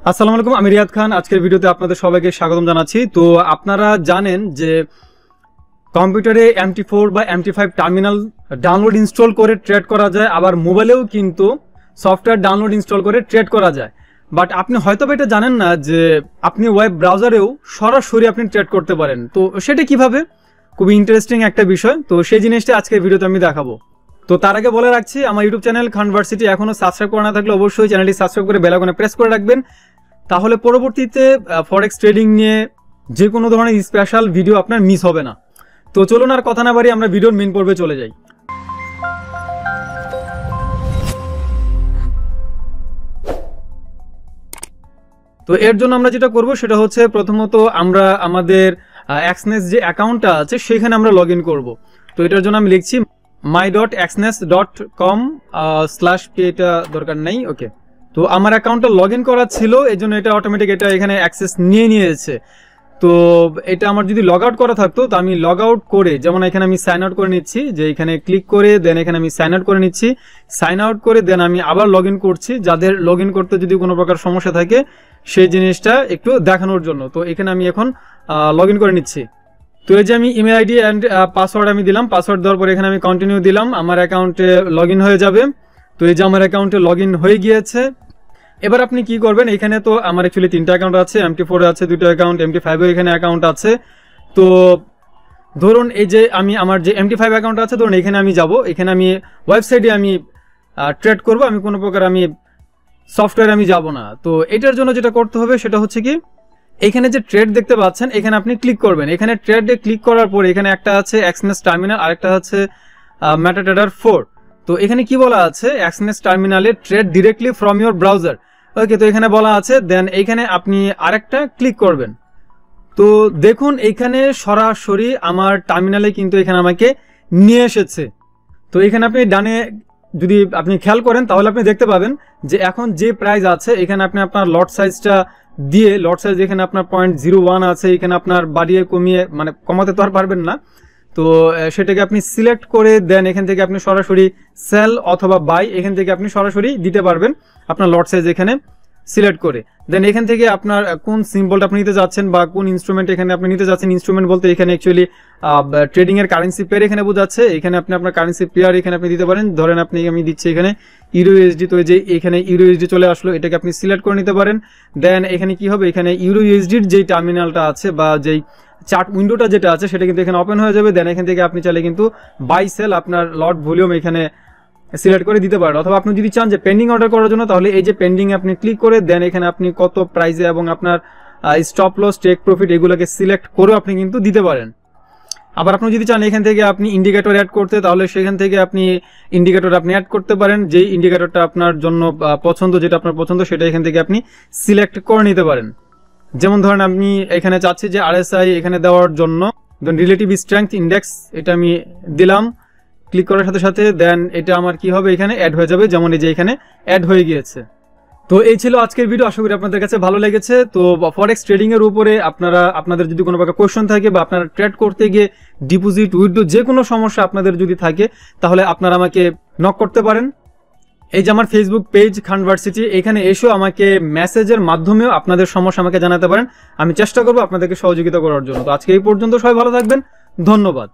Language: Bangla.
আসসালামু আলাইকুম, আমি রিয়াদ খান। আজকের ভিডিওতে আপনাদের সবাইকে স্বাগতম জানাচ্ছি। তো আপনারা জানেন যে কম্পিউটারে MT4 বা MT5 টার্মিনাল ডাউনলোড ইনস্টল করে ট্রেড করা যায়, আবার মোবাইলেও কিন্তু সফটওয়্যার ডাউনলোড ইনস্টল করে ট্রেড করা যায়। বাট আপনি হয়তো এটা জানেন না যে আপনি ওয়েব ব্রাউজারেও সরাসরি আপনি ট্রেড করতে পারেন। তো সেটা কিভাবে, খুবই ইন্টারেস্টিং একটা বিষয়। তো সেই জিনিসটা আজকের ভিডিওতে আমি দেখাবো। তো তার আগে বলে রাখছি, আমার ইউটিউব চ্যানেল খানভার্সিটি এখনও সাবস্ক্রাইব করা না থাকলে অবশ্যই চ্যানেলটি সাবস্ক্রাইব করে বেল আইকনে প্রেস করে রাখবেন। তাহলে পরবর্তীতে ফরেক্স ট্রেডিং নিয়ে যে কোনো ধরনের স্পেশাল ভিডিও আপনার মিস হবে না। তো চলুন আর কথা না বাড়ি আমরা ভিডিওর মেন পর্বে চলে যাই। তো এর জন্য আমরা যেটা করব সেটা হচ্ছে, প্রথমত আমরা আমাদের এক্সনেস যে অ্যাকাউন্টটা আছে সেখানে আমরা লগ ইন করবো। তো এটার জন্য আমি লিখছি my.xnes.com/p, এটা দরকার নেই, ওকে। তো আমার অ্যাকাউন্টটা লগ ইন করা ছিল, এই জন্য এটা অটোমেটিক এটা এখানে অ্যাক্সেস নিয়ে নিয়েছে। তো এটা আমার যদি লগ আউট করা থাকতো, তো আমি লগ আউট করে, যেমন এখানে আমি সাইন আউট করে নিচ্ছি, যে এখানে ক্লিক করে দেন এখানে আমি সাইন আউট করে নিচ্ছি। সাইন আউট করে দেন আমি আবার লগ ইন করছি, যাদের লগ ইন করতে যদি কোনো প্রকার সমস্যা থাকে সেই জিনিসটা একটু দেখানোর জন্য। তো এখানে আমি এখন লগ ইন করে নিচ্ছি। তো এই যে আমি ইমেল আইডি অ্যান্ড পাসওয়ার্ড আমি দিলাম, পাসওয়ার্ড দেওয়ার পরে এখানে আমি কন্টিনিউ দিলাম, আমার অ্যাকাউন্টে লগ ইন হয়ে যাবে। তো এই যে আমার অ্যাকাউন্টে লগ ইন হয়ে গিয়েছে। এবার আপনি কি করবেন, এখানে তো আমার অ্যাকচুয়ালি 3টা অ্যাকাউন্ট আছে, MT4 আছে 2টা অ্যাকাউন্ট, MT5 এর এখানে অ্যাকাউন্ট আছে। তো ধরুন এই যে আমি আমার যে MT5 অ্যাকাউন্ট আছে, ধরুন এখানে আমি যাব, এখানে আমি ওয়েবসাইটে আমি ট্রেড করব, আমি কোনো প্রকার আমি সফটওয়্যার আমি যাব না। তো এটার জন্য যেটা করতে হবে সেটা হচ্ছে কি, এখানে যে ট্রেড দেখতে পাচ্ছেন এখানে আপনি ক্লিক করবেন। এখানে ট্রেডে ক্লিক করার পরে এখানে একটা আছে এক্সনেস টার্মিনাল, আরেকটা আছে মেটাট্রেডার 4। তো এখানে কি বলা আছে, এক্সনেস টার্মিনালে trade directly from your browser, okay. তো এখানে বলা আছে, দেন এইখানে আপনি আরেকটা ক্লিক করবেন। তো দেখুন এখানে সরাসরি আমার টার্মিনালে কিন্তু এখানে আমাকে নিয়ে এসেছে। তো এখানে আপনি ডানে যদি আপনি খেয়াল করেন তাহলে আপনি দেখতে পাবেন যে এখন যে প্রাইস আছে এখানে আপনি আপনার লট সাইজটা দিয়ে, লট সাইজ এখানে আপনার 0.01 আছে, এখানে আপনার বাড়িয়ে কমিয়ে মানে কমাতে তো আর পারবেন না। তো সেটাকে আপনি সিলেক্ট করে দেন, এখান থেকে আপনি সরাসরি সেল অথবা বাই এখান থেকে আপনি সরাসরি দিতে পারবেন আপনার লট সাইজ এখানে সিলেক্ট করে। দেন এখান থেকে আপনার কোন সিম্বলটা আপনি নিতে যাচ্ছেন বা কোন ইনস্ট্রুমেন্ট এখানে আপনি নিতে যাচ্ছেন, ইনস্ট্রুমেন্ট বলতে এখানে অ্যাকচুয়ালি ট্রেডিং এর কারেন্সি পেয়ার এখানে বোঝাচ্ছে। এখানে আপনি আপনার কারেন্সি পেয়ার এখানে আপনি দিতে পারেন। ধরেন আপনি, আমি দিচ্ছি এখানে ইউরো ইউএসডি, তো যে এখানে ইউরো ইউএসডি চলে আসলো, এটাকে আপনি সিলেক্ট করে নিতে পারেন। দেন এখানে কি হবে, এখানে ইউরো ইউএসডির যেই টার্মিনালটা আছে বা যেই চার্ট উইন্ডোটা যেটা আছে সেটা কিন্তু এখানে ওপেন হয়ে যাবে। দেন এখান থেকে আপনি চাইলে কিন্তু বাই সেল আপনার লট ভলিউম এখানে সিলেক্ট করে দিতে পারেন। অথবা আপনি যদি চান যে পেন্ডিং অর্ডার করার জন্য, তাহলে এই যে পেন্ডিং আপনি ক্লিক করে দেন এখানে আপনি কত প্রাইসে এবং আপনার স্টপ লস, টেক প্রফিট এগুলোকে সিলেক্ট করে আপনি কিন্তু দিতে পারেন। আবার আপনি যদি চান এখান থেকে আপনি ইন্ডিকেটর অ্যাড করতে, তাহলে সেখান থেকে আপনি ইন্ডিকেটর আপনি অ্যাড করতে পারেন। যেই ইন্ডিকেটরটা আপনার জন্য পছন্দ, যেটা আপনার পছন্দ সেটা এখান থেকে আপনি সিলেক্ট করে নিতে পারেন। যেমন ধরেন আমি এখানে চাচ্ছি যে RSI এখানে দেওয়ার জন্য, দেন রিলেটিভ স্ট্রেংথ ইন্ডেক্স এটা আমি দিলাম। ক্লিক করার সাথে সাথে দেন এটা আমার কি হবে, এখানে অ্যাড হয়ে যাবে, যেমন এই যে এখানে অ্যাড হয়ে গিয়েছে। তো এই ছিল আজকের ভিডিও, আশা করি আপনাদের কাছে ভালো লেগেছে। তো ফরেক্স ট্রেডিং এর উপরে আপনাদের যদি কোনো প্রকার কোয়েশ্চন থাকে বা আপনারা ট্রেড করতে গিয়ে ডিপোজিট, উইথড্র যে কোনো সমস্যা আপনাদের যদি থাকে, তাহলে আপনারা আমাকে নক করতে পারেন। এই যে আমার ফেসবুক পেজ খানভার্সিটি, এখানে এসেও আমাকে মেসেজের মাধ্যমেও আপনাদের সমস্যা আমাকে জানাতে পারেন। আমি চেষ্টা করবো আপনাদেরকে সহযোগিতা করার জন্য। তো আজকে এই পর্যন্ত, সবাই ভালো থাকবেন, ধন্যবাদ।